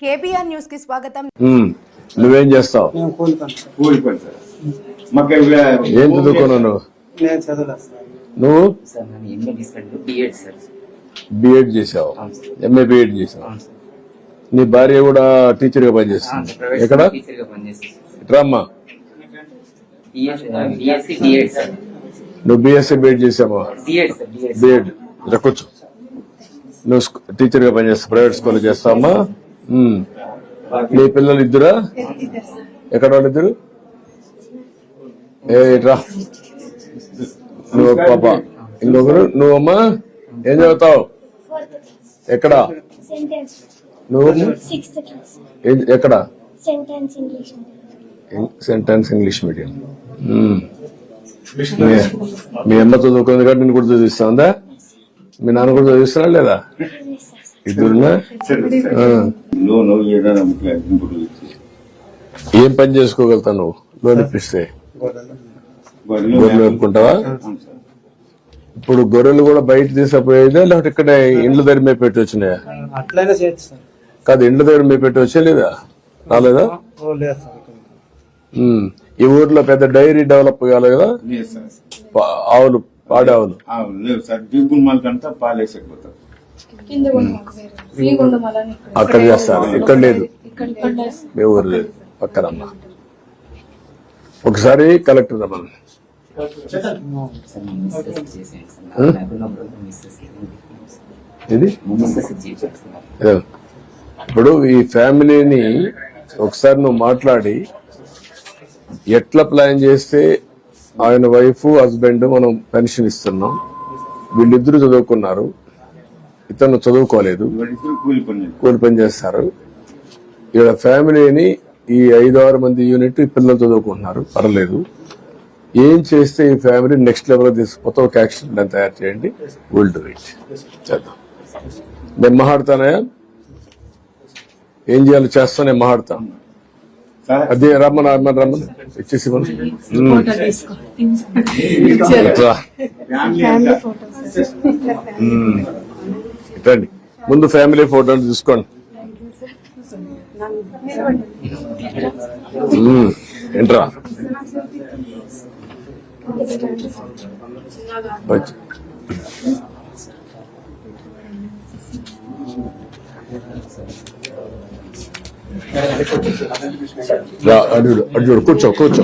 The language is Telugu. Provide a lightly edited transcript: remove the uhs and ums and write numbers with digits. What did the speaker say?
కేబీఆర్ న్యూస్ కి స్వాగతం. నువ్వేం చేస్తావు? ఏం చదువుకున్నావు నువ్వు? బిఎడ్ చేసావు, ఎంఏ బిఎడ్ చేసావు. నీ భార్య కూడా టీచర్ గా పనిచేస్తుంది. ఎక్కడ? రామ్మా, నువ్వు బిఎస్సీ బిఎడ్ చేసావా? బిఎడ్ కూర్చో. నువ్వు టీచర్ గా పనిచేస్తావు, ప్రైవేట్ స్కూల్ చేస్తావమ్మా. నీ పిల్లలు ఇద్దరా? ఎక్కడ వాళ్ళిద్దరు? రా, నువ్వు పాప, ఇంకొకరు నువ్వమ్మా. ఏం చదువుతావు? ఎక్కడ నువ్వు? ఎక్కడ? Sentence English medium. మీ అమ్మ చదువుకుంది కాబట్టి నేను కూడా చదివిస్తా. మీ నాన్న కూడా చదివిస్తున్నా లేదా? ఇద్దరున్నా? ఏం పని చేసుకోగలుగుతావు నువ్వు లోన్ ఇప్పిస్తే? గొర్రెలు పెట్టుకుంటావా? ఇప్పుడు గొర్రెలు కూడా బయట తీసుకుపోయేదా లేకపోతే ఇక్కడ ఇండ్ల దగ్గర మేము పెట్టి వచ్చినాయా? కాదు, ఇండ్ల దగ్గర మేము పెట్టి వచ్చా లేదా? రాలేదా? ఈ ఊర్లో పెద్ద డైరీ డెవలప్ కావాలి కదా? ఆవులు, పాడి ఆవులు అక్కడ చేస్తారు, ఇక్కడ లేదు. మీ ఊరు లేదు, పక్కనమ్మా. ఒకసారి కలెక్టర్ రమ్మని. ఇది ఇప్పుడు ఈ ఫ్యామిలీని ఒకసారి నువ్వు మాట్లాడి ఎట్లా ప్లాన్ చేస్తే ఆయన వైఫ్ హస్బెండ్ మనం పెన్షన్ ఇస్తున్నాం, వీళ్ళిద్దరు చదువుకున్నారు, ఇతను చదువుకోలేదు, కూలి పని చేస్తారు. ఇక్కడ ఫ్యామిలీని ఈ 5-6 మంది యూనిట్ పిల్లలు చదువుకుంటున్నారు, పర్లేదు. ఏం చేస్తే ఈ ఫ్యామిలీ నెక్స్ట్ లెవెల్ తీసుకుపోతే ఒక యాక్షన్ ప్లాన్ తయారు చేయండి. Will do it. చేద్దాం. నేను మాట్లాడతానయా? ఏం చేయాలో చేస్తా, నేను మాట్లాడతా. అదే రమ్మని ఇచ్చేసి రండి. ముందు ఫ్యామిలీ ఫోటోలు తీసుకోండి. ఏంట్రా అడ్డు కూర్చో కూర్చో.